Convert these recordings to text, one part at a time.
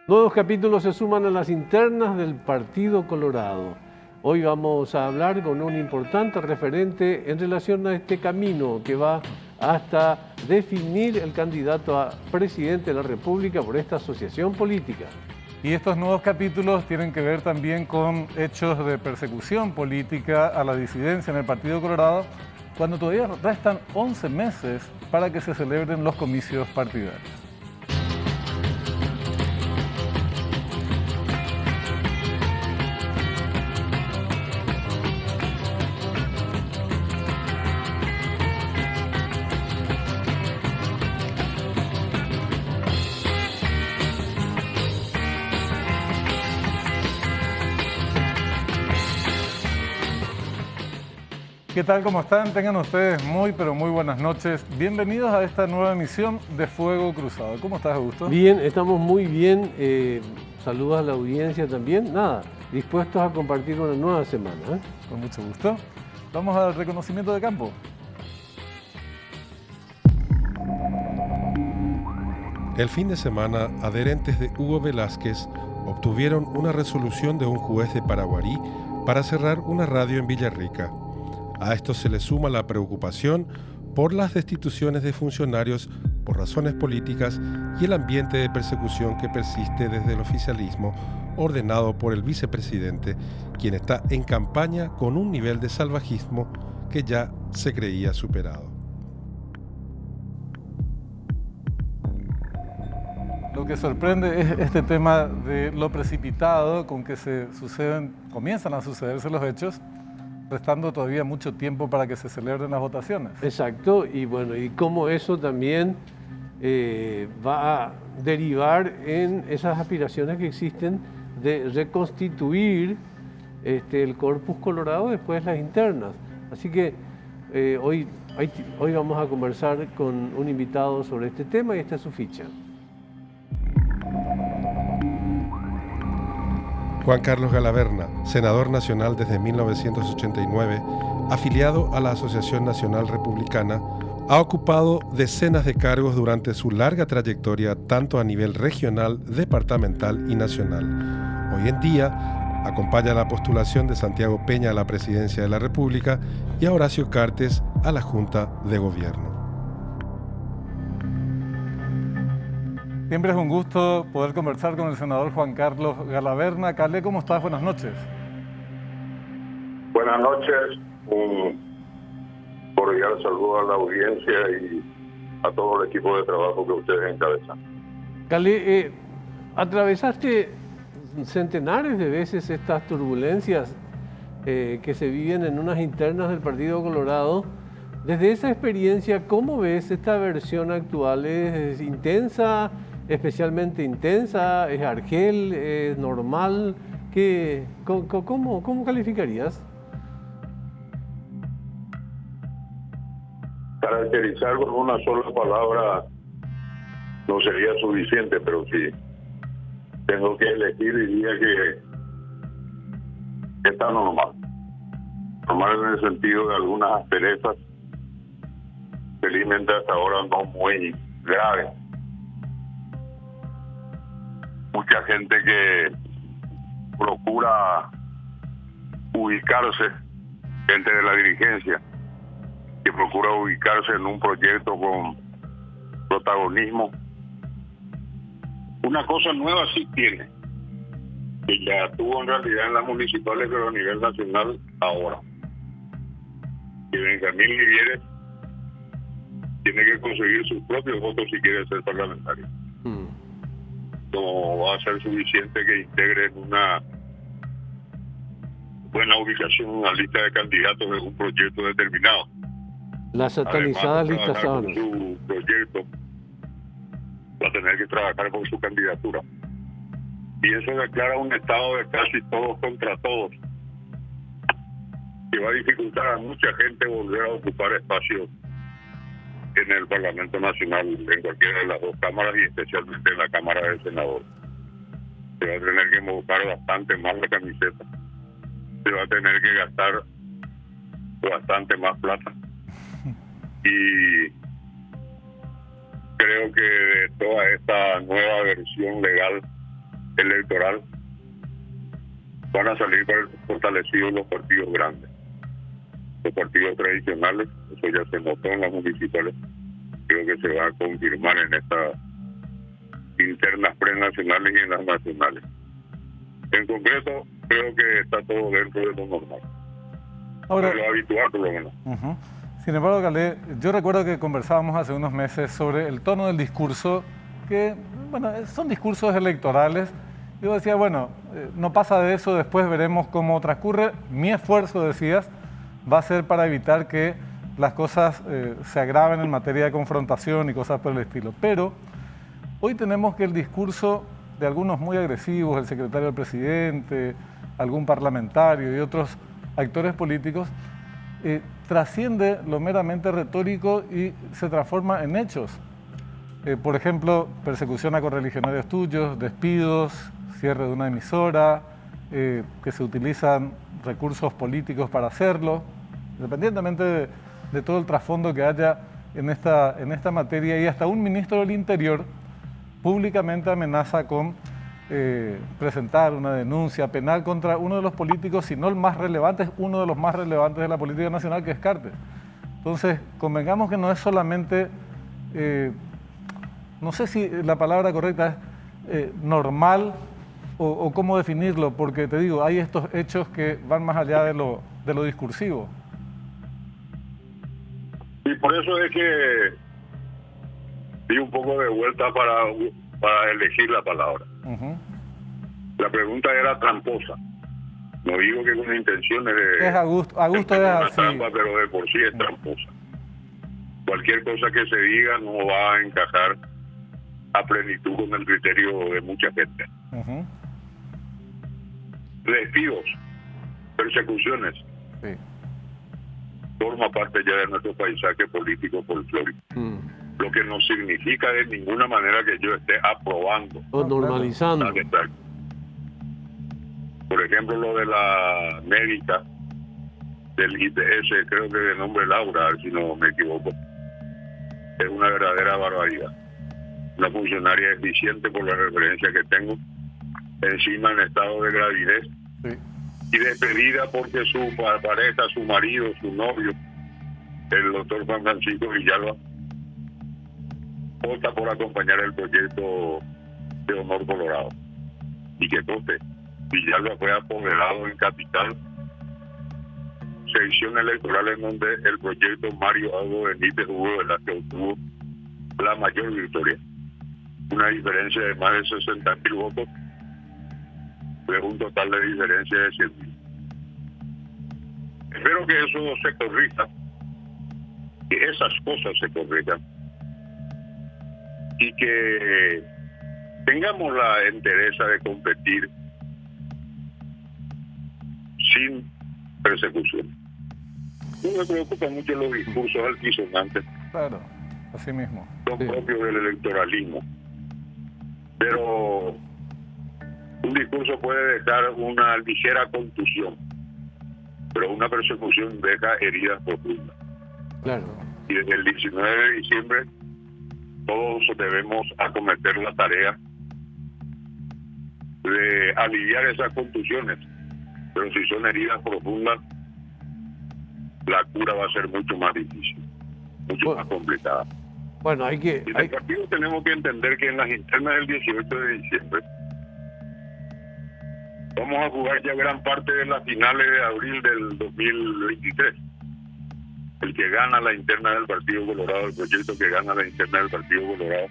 Nuevos capítulos se suman a las internas del Partido Colorado. Hoy vamos a hablar con un importante referente en relación a este camino que va hasta definir el candidato a presidente de la República por esta asociación política. Y estos nuevos capítulos tienen que ver también con hechos de persecución política a la disidencia en el Partido Colorado, cuando todavía restan 11 meses para que se celebren los comicios partidarios. ¿Qué tal? ¿Cómo están? Tengan ustedes muy buenas noches. Bienvenidos a esta nueva emisión de Fuego Cruzado. ¿Cómo estás, Augusto? Bien, estamos muy bien. Saludos a la audiencia también. Nada, dispuestos a compartir una nueva semana. Con mucho gusto. Vamos al reconocimiento de campo. El fin de semana, adherentes de Hugo Velázquez obtuvieron una resolución de un juez de Paraguarí para cerrar una radio en Villarrica. A esto se le suma la preocupación por las destituciones de funcionarios por razones políticas y el ambiente de persecución que persiste desde el oficialismo ordenado por el vicepresidente, quien está en campaña con un nivel de salvajismo que ya se creía superado. Lo que sorprende es este tema de lo precipitado con que comienzan a sucederse los hechos, restando todavía mucho tiempo para que se celebren las votaciones. Exacto, y bueno, y cómo eso también va a derivar en esas aspiraciones que existen de reconstituir el Corpus Colorado después de las internas. Así que hoy vamos a conversar con un invitado sobre este tema y esta es su ficha. Juan Carlos Galaverna, senador nacional desde 1989, afiliado a la Asociación Nacional Republicana, ha ocupado decenas de cargos durante su larga trayectoria tanto a nivel regional, departamental y nacional. Hoy en día acompaña la postulación de Santiago Peña a la presidencia de la República y a Horacio Cartes a la Junta de Gobierno. Siempre es un gusto poder conversar con el senador Juan Carlos Galaverna. Calé, ¿cómo estás? Buenas noches. Buenas noches. Un cordial saludo a la audiencia y a todo el equipo de trabajo que ustedes encabezan. Calé, atravesaste centenares de veces estas turbulencias que se viven en unas internas del Partido Colorado. Desde esa experiencia, ¿cómo ves esta versión actual? ¿Es intensa? ¿Especialmente intensa? ¿Es argel? ¿Es normal? ¿Cómo calificarías? Caracterizar con una sola palabra no sería suficiente, pero si tengo que elegir, diría que está normal. Normal en el sentido de algunas asperezas, felizmente hasta ahora no muy graves. Mucha gente que procura ubicarse, gente de la dirigencia, que procura ubicarse en un proyecto con protagonismo. Una cosa nueva sí tiene, que ya tuvo en realidad en las municipales, pero a nivel nacional ahora. Que Benjamín Livieres tiene que conseguir sus propios votos si quiere ser parlamentario. No va a ser suficiente que integre en una buena ubicación una lista de candidatos en un proyecto determinado. Las satanizadas listas sábanas. Su proyecto va a tener que trabajar con su candidatura. Y eso declara un estado de casi todos contra todos, que va a dificultar a mucha gente volver a ocupar espacios en el Parlamento Nacional, en cualquiera de las dos cámaras y especialmente en la Cámara del Senador. Se va a tener que mojar bastante más la camiseta, se va a tener que gastar bastante más plata. Y creo que de toda esta nueva versión legal electoral van a salir fortalecidos los partidos grandes. Los partidos tradicionales, eso ya se notó en las municipales, creo que se va a confirmar en estas internas prenacionales y en las nacionales. En concreto, creo que está todo dentro de lo normal. Ahora, de lo habitual, por lo menos. Sin embargo, Calé, yo recuerdo que conversábamos hace unos meses sobre el tono del discurso, que, bueno, son discursos electorales. Yo decía, bueno, no pasa de eso, después veremos cómo transcurre. Mi esfuerzo, decías, va a ser para evitar que las cosas se agraven en materia de confrontación y cosas por el estilo. Pero hoy tenemos que el discurso de algunos muy agresivos, el secretario del presidente, algún parlamentario y otros actores políticos, trasciende lo meramente retórico y se transforma en hechos. Por ejemplo, persecución a correligionarios tuyos, despidos, cierre de una emisora, que se utilizan recursos políticos para hacerlo, independientemente de todo el trasfondo que haya en esta materia, y hasta un ministro del Interior públicamente amenaza con presentar una denuncia penal contra uno de los políticos, si no el más relevante, uno de los más relevantes de la política nacional, que es Cartes. Entonces, convengamos que no es solamente, no sé si la palabra correcta es normal o cómo definirlo, porque te digo, hay estos hechos que van más allá de lo discursivo. Y por eso es que di un poco de vuelta para elegir la palabra. La pregunta era tramposa. No digo que con intenciones de... Es a gusto es así. Trampa, pero de por sí es tramposa. Cualquier cosa que se diga no va a encajar a plenitud con el criterio de mucha gente. Despidos, persecuciones, sí, forma parte ya de nuestro paisaje político folclórico. Lo que no significa de ninguna manera que yo esté aprobando o normalizando. Por ejemplo, lo de la médica del ITS, creo que de nombre Laura, si no me equivoco, es una verdadera barbaridad. Una funcionaria eficiente, por la referencia que tengo, encima en estado de gravidez, sí, y despedida porque su pareja, su marido, su novio, el doctor Juan Francisco Villalba, vota por acompañar el proyecto de Honor Colorado. Y que conste, Villalba fue apoderado en Capital, sección electoral en donde el proyecto Mario Aldo Benítez Hugo Velázquez obtuvo la mayor victoria. Una diferencia de más de 60.000 votos, de un total de diferencia de 100.000. Espero que eso se corrija, que esas cosas se corrijan, y que tengamos la entereza de competir sin persecución. No me preocupan mucho los discursos altisonantes. Claro, así mismo. Son propios del electoralismo. Pero un discurso puede dejar una ligera contusión, pero una persecución deja heridas profundas. Claro. Y desde el 19 de diciembre todos debemos acometer la tarea de aliviar esas contusiones, pero si son heridas profundas, la cura va a ser mucho más difícil, mucho más complicada. Bueno, hay que... Y en el partido tenemos que entender que en las internas del 18 de diciembre vamos a jugar ya gran parte de las finales de abril del 2023. El que gana la interna del Partido Colorado, el proyecto que gana la interna del Partido Colorado,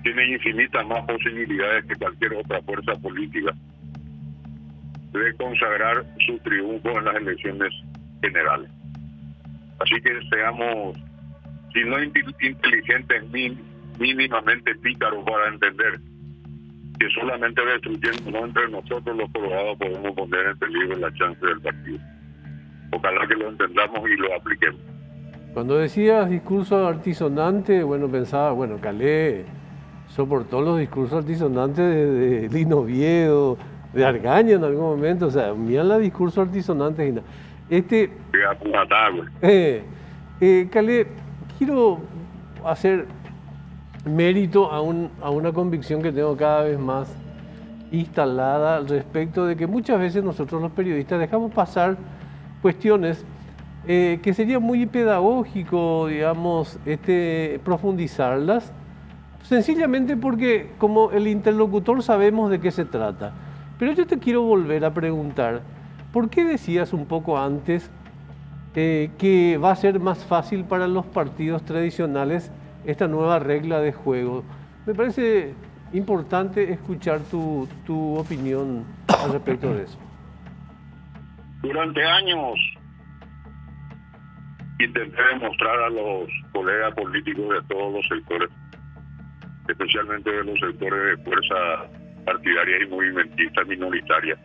tiene infinitas más posibilidades que cualquier otra fuerza política de consagrar su triunfo en las elecciones generales. Así que seamos, si no inteligentes, mínimamente pícaros para entender que solamente destruyendo entre nosotros los colorados podemos poner en peligro la chance del partido. Ojalá que lo entendamos y lo apliquemos. Cuando decías discurso altisonante, bueno, pensaba, bueno, Calé soportó los discursos altisonantes de Lino Viedo, de Argaña en algún momento, o sea, miran los discursos altisonantes y nada. Calé, quiero hacer mérito a una convicción que tengo cada vez más, instalada al respecto de que muchas veces nosotros los periodistas dejamos pasar cuestiones que sería muy pedagógico, digamos, profundizarlas, sencillamente porque como el interlocutor sabemos de qué se trata. Pero yo te quiero volver a preguntar, ¿por qué decías un poco antes que va a ser más fácil para los partidos tradicionales esta nueva regla de juego? Me parece importante escuchar tu opinión al respecto de eso. Durante años intenté demostrar a los colegas políticos de todos los sectores, especialmente de los sectores de fuerza partidaria y movimentista minoritaria,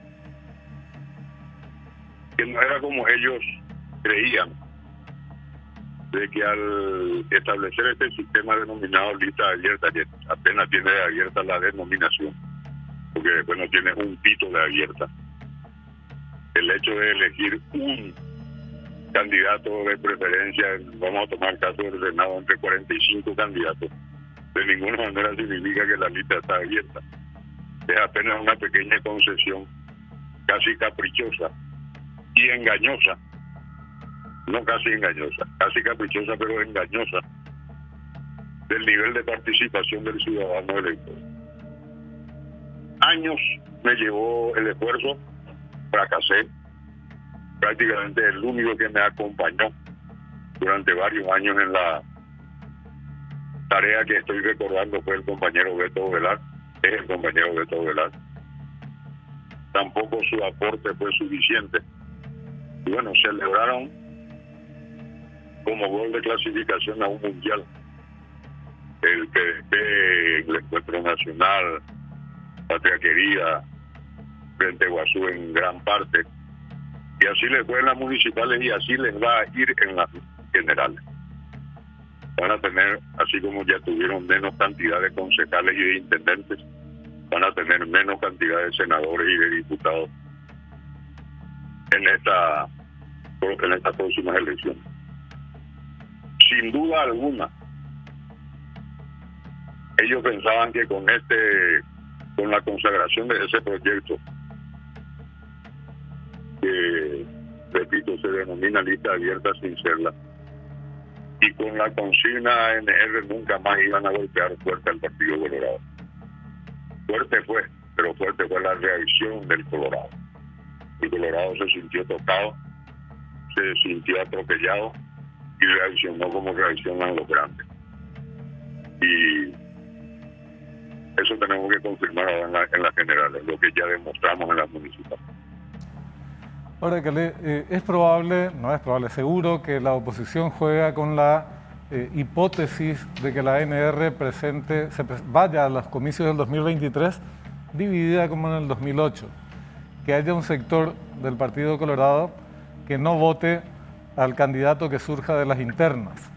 que no era como ellos creían, de que al establecer este sistema denominado lista abierta, que apenas tiene abierta la denominación, porque después no tiene un pito de abierta, el hecho de elegir un candidato de preferencia, vamos a tomar el caso del Senado, entre 45 candidatos, de ninguna manera significa que la lista está abierta. Es apenas una pequeña concesión, casi caprichosa y engañosa. No casi engañosa, casi caprichosa, pero engañosa, del nivel de participación del ciudadano elector. Años me llevó el esfuerzo, fracasé, prácticamente el único que me acompañó durante varios años en la tarea que estoy recordando fue el compañero Beto Velar, es el compañero Beto Velar. Tampoco su aporte fue suficiente. Y bueno, celebraron como gol de clasificación a un mundial el PDP, el Encuentro Nacional, Patria Querida, Frente Guazú en gran parte, y así les fue en las municipales y así les va a ir en las generales. Van a tener, así como ya tuvieron menos cantidad de concejales y de intendentes, van a tener menos cantidad de senadores y de diputados en estas próximas elecciones. Sin duda alguna, ellos pensaban que con la consagración de ese proyecto, que repito se denomina lista abierta sin serla, y con la consigna ANR nunca más iban a golpear fuerte al Partido Colorado. Fuerte fue, pero fuerte fue la reacción del Colorado. El Colorado se sintió tocado, se sintió atropellado y reaccionó como reaccionan los grandes. Y eso tenemos que confirmar ahora en las generales, lo que ya demostramos en las municipales. Ahora, Calé, es probable, no es probable, seguro que la oposición juega con la hipótesis de que la ANR vaya a los comicios del 2023 dividida como en el 2008, que haya un sector del Partido Colorado que no vote al candidato que surja de las internas.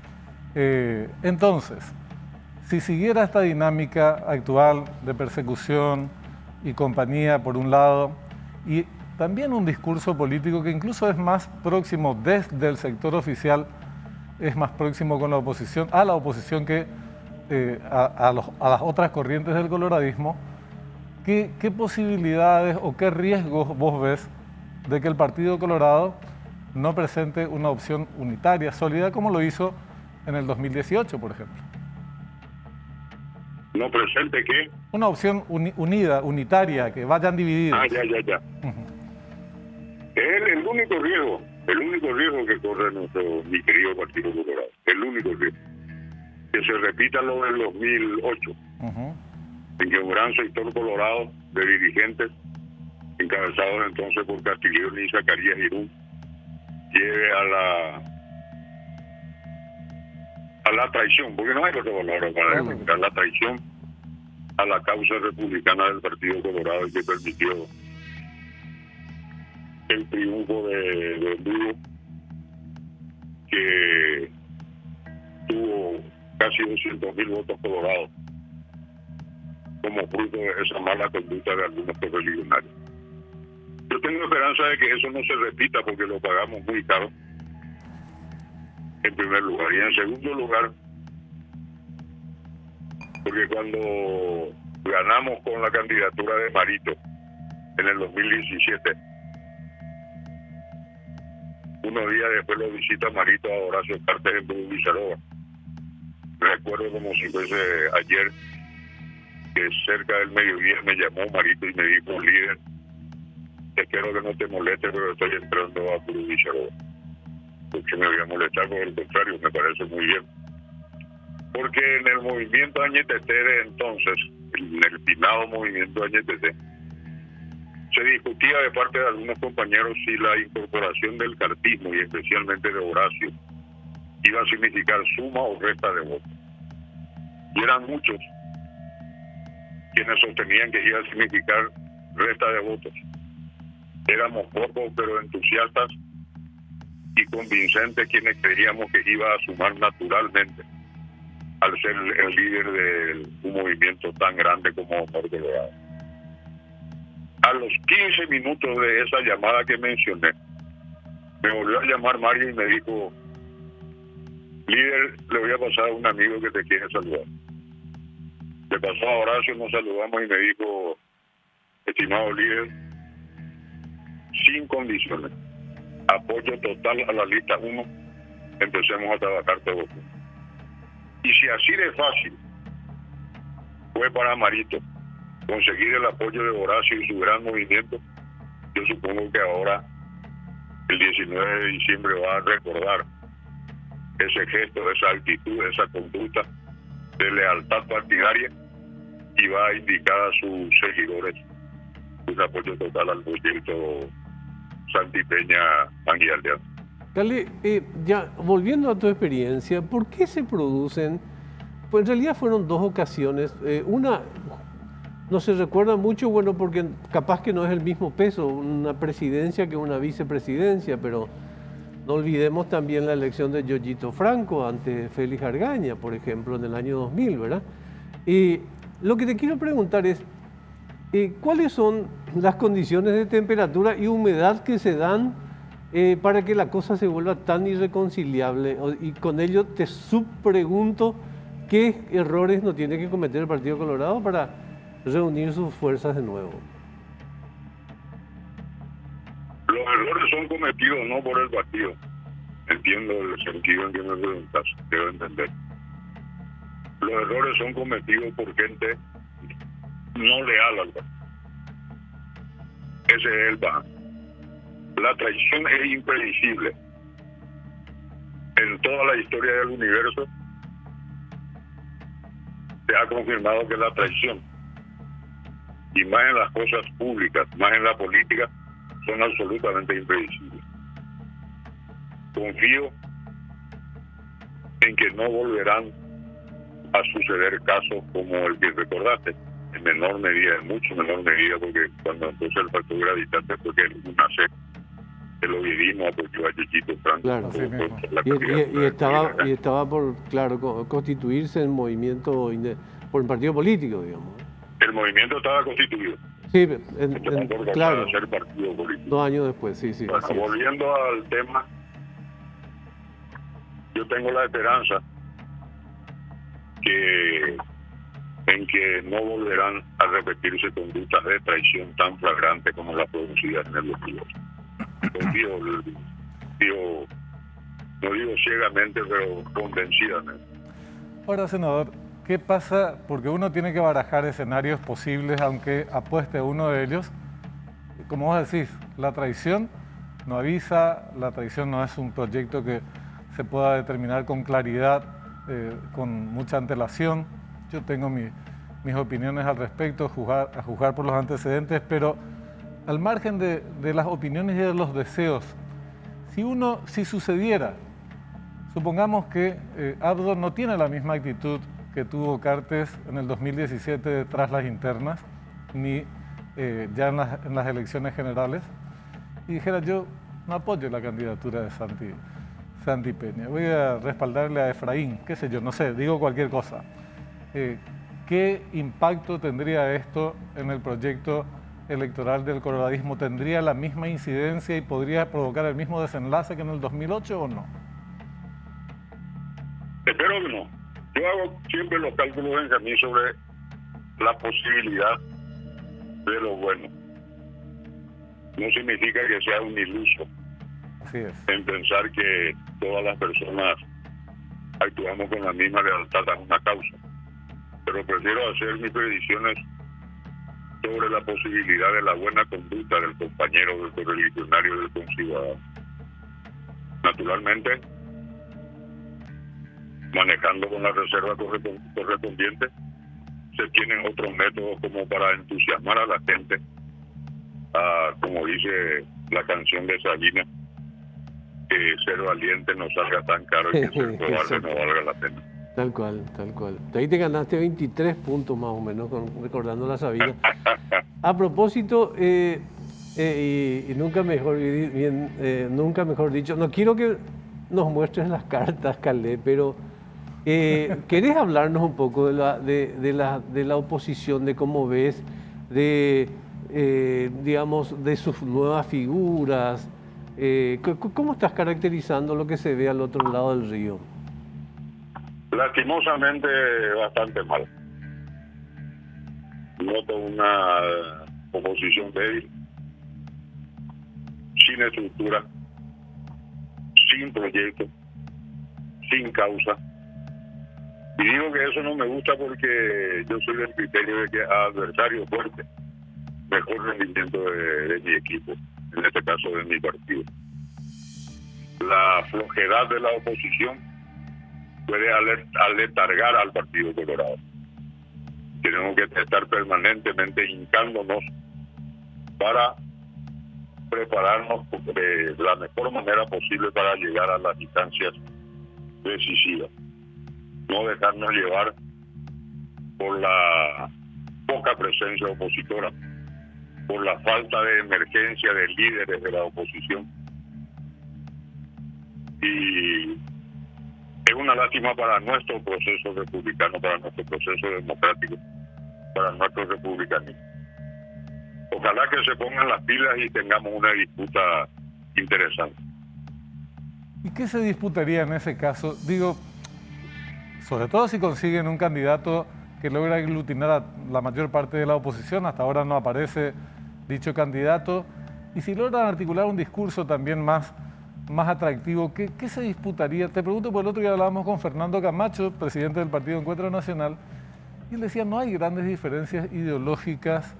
Entonces, si siguiera esta dinámica actual de persecución y compañía por un lado, y también un discurso político que incluso es más próximo desde el sector oficial, es más próximo con la oposición, a la oposición que a las otras corrientes del coloradismo, ¿qué posibilidades o qué riesgos vos ves de que el Partido Colorado no presente una opción unitaria, sólida, como lo hizo en el 2018, por ejemplo? ¿No presente qué? Una opción unida, unitaria, que vayan divididos. Ya. Es el único riesgo que corre mi querido Partido Colorado. El único riesgo. Que se repita lo del 2008. En que un gran sector colorado de dirigentes, encabezados entonces por Castiglione y Zacarías Irún, lleve a la traición, porque no hay otra palabra para demostrar la traición a la causa republicana del Partido Colorado, y que permitió el triunfo de Lugo, que tuvo casi 200.000 votos colorados como fruto de esa mala conducta de algunos correligionarios. Yo tengo esperanza de que eso no se repita, porque lo pagamos muy caro, en primer lugar. Y en segundo lugar, porque cuando Ganamos con la candidatura de Marito en el 2017. Unos días después lo visita Marito a Horacio Cartes en Villarroa. Recuerdo como si fuese ayer que cerca del mediodía me llamó Marito y me dijo: líder, espero que no te moleste, pero estoy entrando a Villarroa. Porque me voy a molestar, por el contrario, me parece muy bien. Porque en el movimiento Añetete de entonces, en el finado movimiento Añetete, se discutía de parte de algunos compañeros si la incorporación del cartismo y especialmente de Horacio iba a significar suma o resta de votos. Y eran muchos quienes sostenían que iba a significar resta de votos. Éramos pocos pero entusiastas y convincentes quienes creíamos que iba a sumar naturalmente al ser el líder de un movimiento tan grande como Norte Dorado. A los 15 minutos de esa llamada que mencioné, me volvió a llamar Mario y me dijo: líder, le voy a pasar a un amigo que te quiere saludar. Le pasó a Horacio, nos saludamos y me dijo: estimado líder, sin condiciones, apoyo total a la lista 1, empecemos a trabajar todos juntos. Y si así de fácil fue para Marito conseguir el apoyo de Horacio y su gran movimiento, yo supongo que ahora, el 19 de diciembre, va a recordar ese gesto, esa actitud, esa conducta de lealtad partidaria y va a indicar a sus seguidores un apoyo total al proyecto Santipeña Anguialdeano. Cale, ya volviendo a tu experiencia, ¿por qué se producen? Pues en realidad fueron dos ocasiones. Una no se recuerda mucho, bueno, porque capaz que no es el mismo peso una presidencia que una vicepresidencia, pero no olvidemos también la elección de Yoyito Franco ante Félix Argaña, por ejemplo, en el año 2000, ¿verdad? Y lo que te quiero preguntar es, ¿cuáles son las condiciones de temperatura y humedad que se dan para que la cosa se vuelva tan irreconciliable? Y con ello te subpregunto, ¿qué errores no tiene que cometer el Partido Colorado para reunir sus fuerzas de nuevo? Los errores son cometidos no por el partido. Entiendo el sentido en que me preguntas, debo entender. Los errores son cometidos por gente no leal al partido. Ese es el bajo. La traición es impredecible. En toda la historia del universo se ha confirmado que la traición, y más en las cosas públicas, más en la política, son absolutamente impredecibles. Confío en que no volverán a suceder casos como el que recordaste, en menor medida, en mucho menor medida, porque cuando entonces el factor gravitante fue que una C, el obedismo apoyó a Yoyito Franco. Claro, y estaba por, claro, constituirse el movimiento por el partido político, digamos. El movimiento estaba constituido. Sí, claro, ser partido político. 2 años después, sí. Bueno, volviendo al tema, yo tengo la esperanza en que no volverán a repetirse conductas de traición tan flagrantes como las producidas en el 2008. No digo ciegamente, pero convencidamente. Ahora, senador, ¿qué pasa? Porque uno tiene que barajar escenarios posibles, aunque apueste a uno de ellos. Como vos decís, la traición no avisa, la traición no es un proyecto que se pueda determinar con claridad, con mucha antelación. Yo tengo mis opiniones al respecto, a juzgar por los antecedentes, pero al margen de las opiniones y de los deseos, si sucediera, supongamos que Abdo no tiene la misma actitud que tuvo Cartes en el 2017 tras las internas, ni ya en las elecciones generales, y dijera: yo no apoyo la candidatura de Santi Peña, voy a respaldarle a Efraín, qué sé yo, no sé, digo cualquier cosa. ¿Qué impacto tendría esto en el proyecto electoral del coloradismo? ¿Tendría la misma incidencia y podría provocar el mismo desenlace que en el 2008 o no? Espero que no. Yo hago siempre los cálculos, Benjamín, sobre la posibilidad de lo bueno. No significa que sea un iluso Así es. en pensar que todas las personas actuamos con la misma lealtad a una causa, pero prefiero hacer mis predicciones sobre la posibilidad de la buena conducta del compañero, del correligionario, del conciudadano. Naturalmente, manejando con la reserva correspondiente, se tienen otros métodos como para entusiasmar a la gente, como dice la canción de Sabina, que ser valiente no salga tan caro y que ser cobarde no valga la pena. Tal cual, tal cual. Ahí te ganaste 23 puntos más o menos, recordando la Sabina. A propósito, y nunca mejor dicho, no quiero que nos muestres las cartas, Calé, pero ¿querés hablarnos un poco de la oposición, de cómo ves, digamos, de sus nuevas figuras? ¿Cómo estás caracterizando lo que se ve al otro lado del río? Lastimosamente bastante mal. Noto una oposición débil, sin estructura, sin proyecto, sin causa. Y digo que eso no me gusta porque yo soy del criterio de que a adversario fuerte, mejor rendimiento de mi equipo, en este caso de mi partido. La flojedad de la oposición puede aletargar al Partido Colorado. Tenemos que estar permanentemente hincándonos para prepararnos de la mejor manera posible para llegar a las instancias decisivas. No dejarnos llevar por la poca presencia opositora, por la falta de emergencia de líderes de la oposición. Y es una lástima para nuestro proceso republicano, para nuestro proceso democrático, para nuestro republicanismo. Ojalá que se pongan las pilas y tengamos una disputa interesante. ¿Y qué se disputaría en ese caso? Digo, sobre todo si consiguen un candidato que logra aglutinar a la mayor parte de la oposición, hasta ahora no aparece dicho candidato, y si logran articular un discurso también más atractivo, ¿qué se disputaría? Te pregunto, por el otro día hablábamos con Fernando Camacho, presidente del Partido Encuentro Nacional, y él decía, no hay grandes diferencias ideológicas,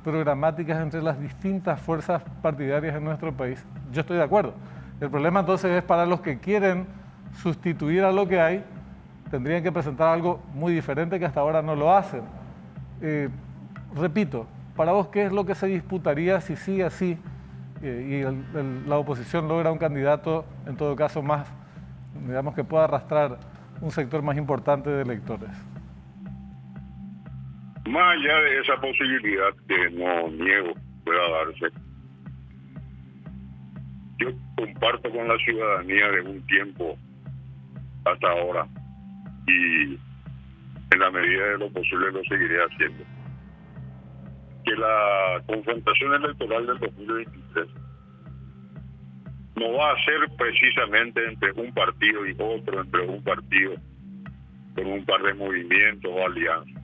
programáticas entre las distintas fuerzas partidarias en nuestro país. Yo estoy de acuerdo. El problema entonces es para los que quieren sustituir a lo que hay, tendrían que presentar algo muy diferente que hasta ahora no lo hacen. Repito, para vos, ¿qué es lo que se disputaría si sigue así y la oposición logra un candidato, en todo caso, más, digamos, que pueda arrastrar un sector más importante de electores? Más allá de esa posibilidad que no niego pueda darse, yo comparto con la ciudadanía de un tiempo hasta ahora, y en la medida de lo posible lo seguiré haciendo, que la confrontación electoral del 2023 no va a ser precisamente entre un partido y otro, entre un partido con un par de movimientos o alianzas.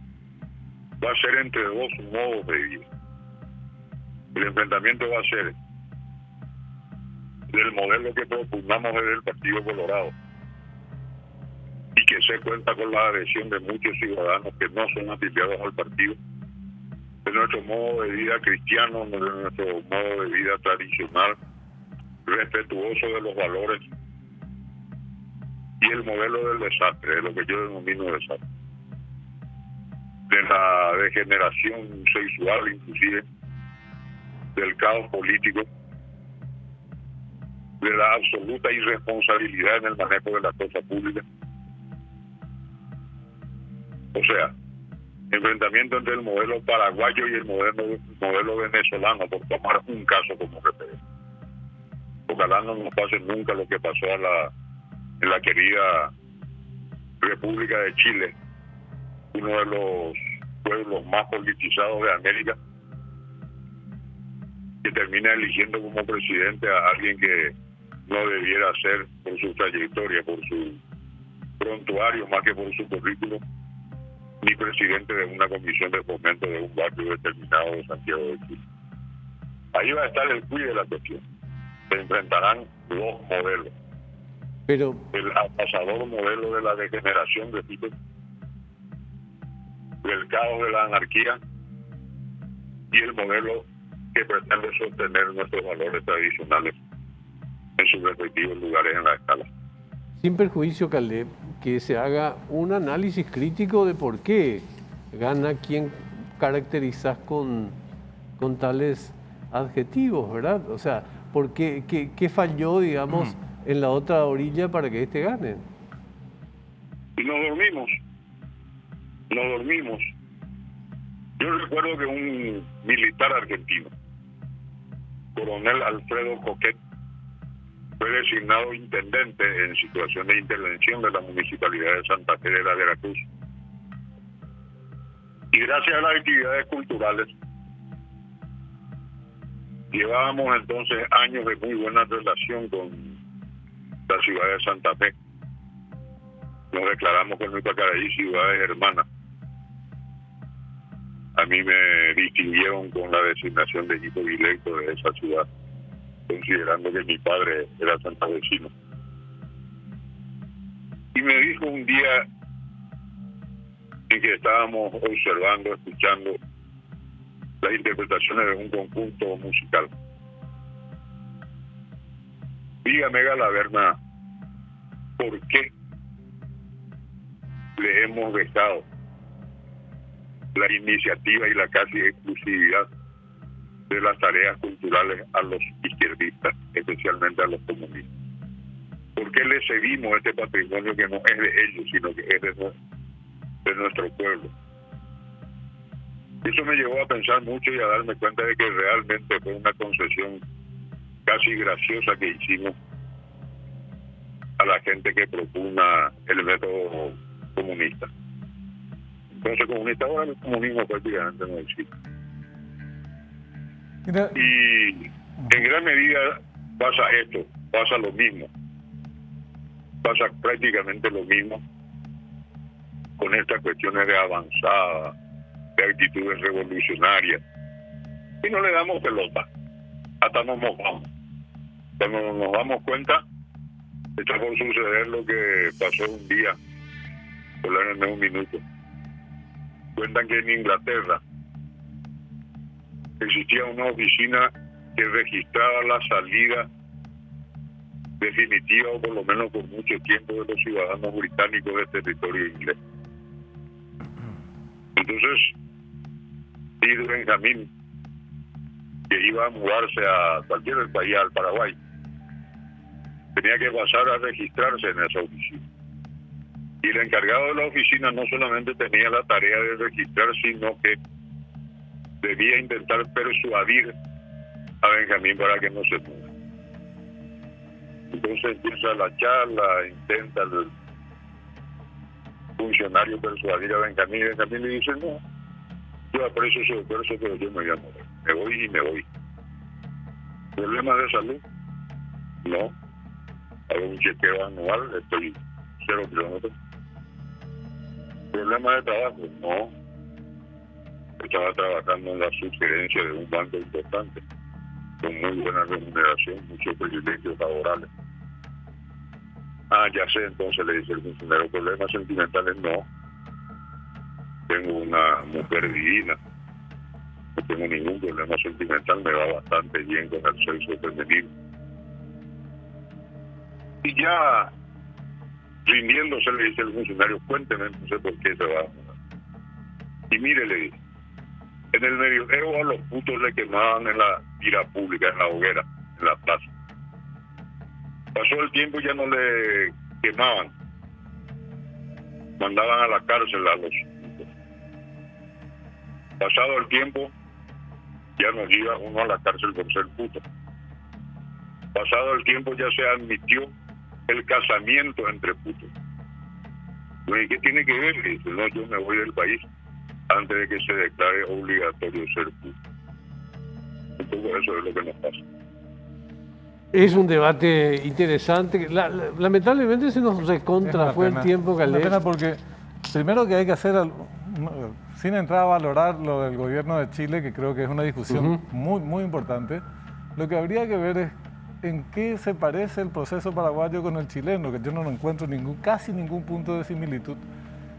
Va a ser entre dos modos de vida. El enfrentamiento va a ser del modelo que propugnamos desde el Partido Colorado, y que se cuenta con la adhesión de muchos ciudadanos que no son afiliados al partido, de nuestro modo de vida cristiano, de nuestro modo de vida tradicional, respetuoso de los valores, y el modelo del desastre, de lo que yo denomino desastre, de la degeneración sexual, inclusive del caos político, de la absoluta irresponsabilidad en el manejo de la cosa pública. O sea, enfrentamiento entre el modelo paraguayo y el modelo venezolano, por tomar un caso como referencia. Ojalá no nos pase nunca lo que pasó en la querida República de Chile, uno de los pueblos más politizados de América, que termina eligiendo como presidente a alguien que no debiera ser, por su trayectoria, por su prontuario, más que por su currículum, ni presidente de una comisión de fomento de un barrio determinado de Santiago de Chile. Ahí va a estar el cuide de la cuestión. Se enfrentarán dos modelos. Pero El apasador modelo de la degeneración, repito, del caos de la anarquía, y el modelo que pretende sostener nuestros valores tradicionales en sus respectivos lugares en la escala. sin perjuicio, Caleb, que se haga un análisis crítico de por qué gana quien caracterizas con tales adjetivos, ¿verdad? O sea, ¿por qué falló, digamos, en la otra orilla para que este gane? Y nos dormimos. Yo recuerdo que un militar argentino, coronel Alfredo Coquet, fue designado intendente en situación de intervención de la Municipalidad de Santa Fe de la Veracruz. Y gracias a las actividades culturales, llevábamos entonces años de muy buena relación con la ciudad de Santa Fe. Nos declaramos con Nuipacaraí ciudades hermanas. A mí me distinguieron con la designación de hijo directo de esa ciudad, considerando que mi padre era santafesino. Y me dijo un día en que estábamos observando, escuchando las interpretaciones de un conjunto musical: dígame, Galaverna, ¿por qué le hemos dejado la iniciativa y la casi exclusividad de las tareas culturales a los izquierdistas, especialmente a los comunistas? ¿Por qué le cedimos este patrimonio que no es de ellos, sino que es de nuestro pueblo? Eso me llevó a pensar mucho y a darme cuenta de que realmente fue una concesión casi graciosa que hicimos a la gente que propugna el método comunista. Entonces, comunista, ahora el comunismo prácticamente no existe. Mira, Y en gran medida pasa esto, pasa lo mismo. Pasa prácticamente lo mismo con estas cuestiones de avanzada, de actitudes revolucionarias. Y no le damos pelota, hasta nos mojamos. Cuando nos damos cuenta, está por suceder lo que pasó un día, hablar en un minuto. Cuentan que en Inglaterra existía una oficina que registraba la salida definitiva, o por lo menos por mucho tiempo, de los ciudadanos británicos del territorio inglés. Entonces, Sir Benjamín, que iba a mudarse a cualquier país, al Paraguay, tenía que pasar a registrarse en esa oficina. Y el encargado de la oficina no solamente tenía la tarea de registrar, sino que debía intentar persuadir a Benjamín para que no se mude. Entonces empieza la charla, intenta el funcionario persuadir a Benjamín, y Benjamín le dice: no, yo aprecio su esfuerzo, pero yo me voy a mover. Me voy y me voy. ¿Problemas de salud? No. Hago un chequeo anual, estoy 0 kilómetros. ¿Problemas de trabajo? No. Estaba trabajando en la subgerencia de un banco importante, con muy buena remuneración, muchos privilegios laborales. Ah, ya sé, entonces le dice el funcionario: ¿problemas sentimentales? No. Tengo una mujer divina, no tengo ningún problema sentimental, me va bastante bien con el sexo femenino. Y ya rindiéndose le dice el funcionario: cuénteme entonces por qué se va a mudar. Y mire, le dice: en el medioevo a los putos le quemaban en la tira pública, en la hoguera, en la plaza. Pasó el tiempo y ya no le quemaban, mandaban a la cárcel a los putos. Pasado el tiempo, ya no iba uno a la cárcel por ser puto. Pasado el tiempo, ya se admitió el casamiento entre putos. ¿Y qué tiene que ver? Dice: no, yo me voy del país antes de que se declare obligatorio ser puto. Un poco eso es lo que nos pasa. Es un debate interesante. Lamentablemente se nos recontra fue el tiempo, Caleb. Es una pena porque primero que hay que hacer sin entrar a valorar lo del gobierno de Chile, que creo que es una discusión muy importante, lo que habría que ver es en qué se parece el proceso paraguayo con el chileno, que yo no lo encuentro casi ningún punto de similitud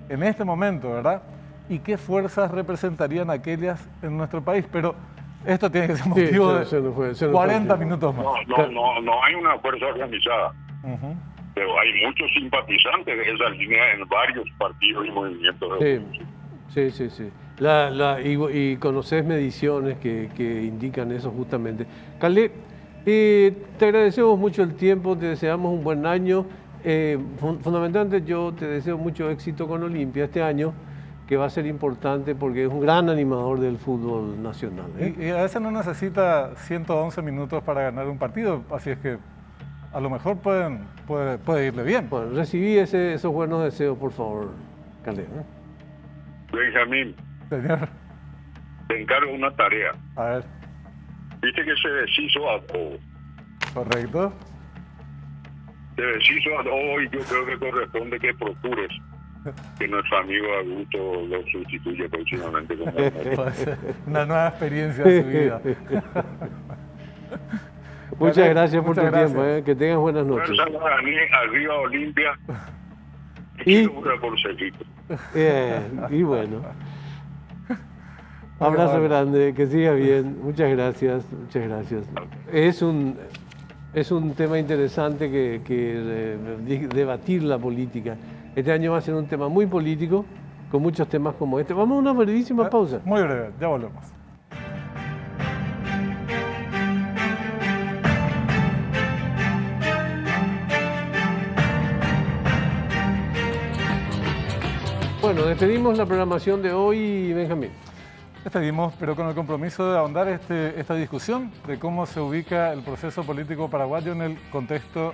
en este momento, ¿verdad? Y qué fuerzas representarían aquellas en nuestro país. Pero esto tiene que ser motivo de 40 minutos más. No hay una fuerza organizada. Pero hay muchos simpatizantes de esa línea en varios partidos y movimientos. Sí. Y conoces mediciones que indican eso justamente. Calé, te agradecemos mucho el tiempo, te deseamos un buen año. Fundamentalmente yo te deseo mucho éxito con Olimpia este año, que va a ser importante porque es un gran animador del fútbol nacional. Y a veces no necesita 111 minutos para ganar un partido, así es que a lo mejor puede irle bien. Bueno, recibí esos buenos deseos, por favor, Calé. Benjamín, señor, te encargo una tarea. A ver. Viste que se deshizo a todo. Correcto. Se deshizo a todo y yo creo que corresponde que procures que nuestro amigo Augusto lo sustituya próximamente como una nueva experiencia de su vida. Muchas gracias por tu tiempo, que tengas buenas noches. Arriba Olimpia y por Cerrito. Y bueno, abrazo grande, que siga bien. Muchas gracias. Es un tema interesante que debatir la política. Este año va a ser un tema muy político, con muchos temas como este. Vamos a una brevísima pausa. Muy breve, ya volvemos. Bueno, despedimos la programación de hoy, Benjamín. Despedimos, pero con el compromiso de ahondar esta discusión de cómo se ubica el proceso político paraguayo en el contexto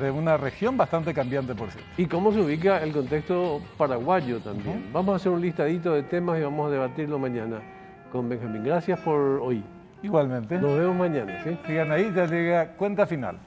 de una región bastante cambiante, por cierto. Y cómo se ubica el contexto paraguayo también. Vamos a hacer un listadito de temas y vamos a debatirlo mañana con Benjamín. Gracias por hoy. Igualmente. Nos vemos mañana, ¿sí? Sigan ahí, ya llega Cuenta Final.